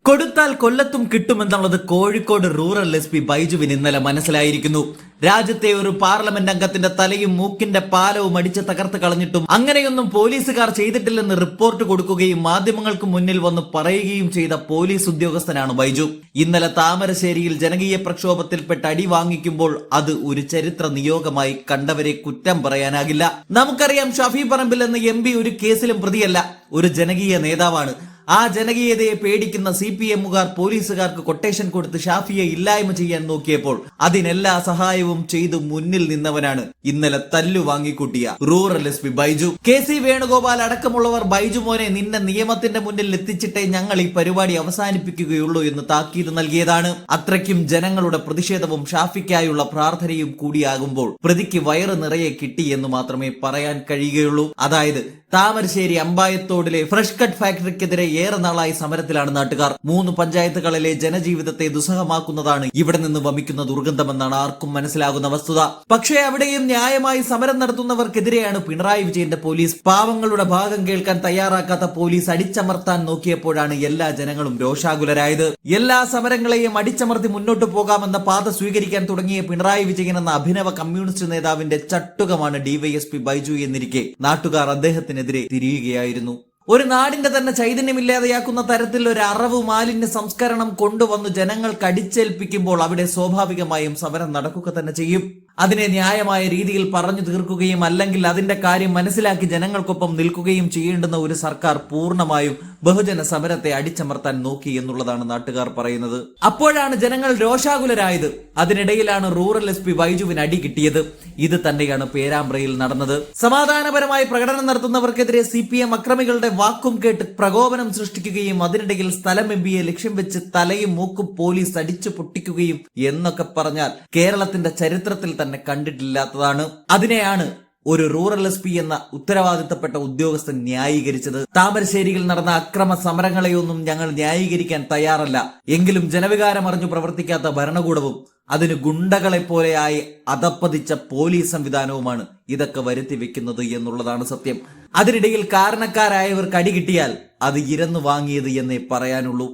കൊടുത്താൽ കൊല്ലത്തും കിട്ടുമെന്നുള്ളത് Kozhikode rural S P ബൈജുവിന് ഇന്നലെ മനസ്സിലായിരിക്കുന്നു. രാജ്യത്തെ ഒരു പാർലമെന്റ് അംഗത്തിന്റെ തലയും മൂക്കിന്റെ പാലവും അടിച്ച് തകർത്ത് കളഞ്ഞിട്ടും അങ്ങനെയൊന്നും പോലീസുകാർ ചെയ്തിട്ടില്ലെന്ന് റിപ്പോർട്ട് കൊടുക്കുകയും മാധ്യമങ്ങൾക്ക് മുന്നിൽ വന്ന് പറയുകയും ചെയ്ത പോലീസ് ഉദ്യോഗസ്ഥനാണ് ബൈജു. ഇന്നലെ താമരശ്ശേരിയിൽ ജനകീയ പ്രക്ഷോഭത്തിൽപ്പെട്ട് അടി വാങ്ങിക്കുമ്പോൾ അത് ഒരു ചരിത്ര നിയോഗമായി കണ്ടവരെ കുറ്റം പറയാനാകില്ല. നമുക്കറിയാം, ഷഫി പറമ്പിൽ എന്ന MP ഒരു കേസിലും പ്രതിയല്ല, ഒരു ജനകീയ നേതാവാണ്. ആ ജനകീയതയെ പേടിക്കുന്ന CPM-കാർ പോലീസുകാർക്ക് കൊട്ടേഷൻ കൊടുത്ത് ഷാഫിയെ ഇല്ലായ്മ ചെയ്യാൻ നോക്കിയപ്പോൾ അതിനെല്ലാ സഹായവും ചെയ്തു മുന്നിൽ നിന്നവനാണ് ഇന്നലെ തല്ലു വാങ്ങിക്കൂട്ടിയ rural SP Baiju. KC Venugopal അടക്കമുള്ളവർ ബൈജു മോനെ, നിന്നെ നിയമത്തിന്റെ മുന്നിൽ എത്തിച്ചിട്ടേ ഞങ്ങൾ ഈ പരിപാടി അവസാനിപ്പിക്കുകയുള്ളൂ എന്ന് താക്കീത് നൽകിയതാണ്. അത്രയ്ക്കും ജനങ്ങളുടെ പ്രതിഷേധവും ഷാഫിക്കായുള്ള പ്രാർത്ഥനയും കൂടിയാകുമ്പോൾ പ്രതിക്ക് വയറ് നിറയെ കിട്ടി എന്ന് മാത്രമേ പറയാൻ കഴിയുകയുള്ളൂ. അതായത് താമരശ്ശേരി അമ്പായത്തോടിലെ ഫ്രഷ് കട്ട് ഫാക്ടറിക്കെതിരെ ഏറെ നാളായി സമരത്തിലാണ് നാട്ടുകാർ. 3 പഞ്ചായത്തുകളിലെ ജനജീവിതത്തെ ദുസ്സഹമാക്കുന്നതാണ് ഇവിടെ നിന്ന് വമിക്കുന്ന ദുർഗന്ധമെന്നാണ് ആർക്കും മനസ്സിലാകുന്ന വസ്തുത. പക്ഷേ അവിടെയും ന്യായമായി സമരം നടത്തുന്നവർക്കെതിരെയാണ് പിണറായി വിജയന്റെ പോലീസ്. പാവങ്ങളുടെ ഭാഗം കേൾക്കാൻ തയ്യാറാക്കാത്ത പോലീസ് അടിച്ചമർത്താൻ നോക്കിയപ്പോഴാണ് എല്ലാ ജനങ്ങളും രോഷാകുലരായത്. എല്ലാ സമരങ്ങളെയും അടിച്ചമർത്തി മുന്നോട്ട് പോകാമെന്ന പാത സ്വീകരിക്കാൻ തുടങ്ങിയ പിണറായി വിജയൻ എന്ന അഭിനവ കമ്മ്യൂണിസ്റ്റ് നേതാവിന്റെ ചട്ടുകമാണ് DYSP ബൈജു എന്നിരിക്കെ നാട്ടുകാർ അദ്ദേഹത്തിനെതിരെ തിരിയുകയായിരുന്നു. ഒരു നാടിന്റെ തന്നെ ചൈതന്യമില്ലാതെയാക്കുന്ന തരത്തിൽ ഒരു അറവ് മാലിന്യ സംസ്കരണം കൊണ്ടുവന്ന് ജനങ്ങൾക്ക് അടിച്ചേൽപ്പിക്കുമ്പോൾ അവിടെ സ്വാഭാവികമായും സമരം നടക്കുക തന്നെ ചെയ്യും. അതിനെ ന്യായമായ രീതിയിൽ പറഞ്ഞു തീർക്കുകയും അല്ലെങ്കിൽ അതിന്റെ കാര്യം മനസ്സിലാക്കി ജനങ്ങൾക്കൊപ്പം നിൽക്കുകയും ചെയ്യേണ്ടുന്ന ഒരു സർക്കാർ പൂർണ്ണമായും ബഹുജന സമരത്തെ അടിച്ചമർത്താൻ നോക്കി എന്നുള്ളതാണ് നാട്ടുകാർ പറയുന്നത്. അപ്പോഴാണ് ജനങ്ങൾ രോഷാകുലരായത്. അതിനിടയിലാണ് റൂറൽ SP ബൈജുവിന് അടി കിട്ടിയത്. ഇത് തന്നെയാണ് പേരാമ്പ്രയിൽ നടന്നത്. സമാധാനപരമായി പ്രകടനം നടത്തുന്നവർക്കെതിരെ CPM അക്രമികളുടെ വാക്കും കേട്ട് പ്രകോപനം സൃഷ്ടിക്കുകയും അതിനിടയിൽ സ്ഥലം MPയെ ലക്ഷ്യം വെച്ച് തലയും മൂക്കും പോലീസ് അടിച്ചു പൊട്ടിക്കുകയും എന്നൊക്കെ പറഞ്ഞാൽ കേരളത്തിന്റെ ചരിത്രത്തിൽ തന്നെ കണ്ടിട്ടില്ലാത്തതാണ്. അതിനെയാണ് ഒരു റൂറൽ SP എന്ന ഉത്തരവാദിത്തപ്പെട്ട ഉദ്യോഗസ്ഥൻ ന്യായീകരിച്ചത്. താമരശ്ശേരിയിൽ നടന്ന അക്രമ സമരങ്ങളെയൊന്നും ഞങ്ങൾ ന്യായീകരിക്കാൻ തയ്യാറല്ല. എങ്കിലും ജനവികാരം അറിഞ്ഞു പ്രവർത്തിക്കാത്ത ഭരണകൂടവും അതിന് ഗുണ്ടകളെപ്പോലെയായി അധപ്പതിച്ച പോലീസ് സംവിധാനവുമാണ് ഇതൊക്കെ വരുത്തി വെക്കുന്നത് എന്നുള്ളതാണ് സത്യം. അതിനിടയിൽ കാരണക്കാരായവർക്ക് അടി കിട്ടിയാൽ അത് ഇരന്നു വാങ്ങിയത് എന്നേ പറയാനുള്ളൂ.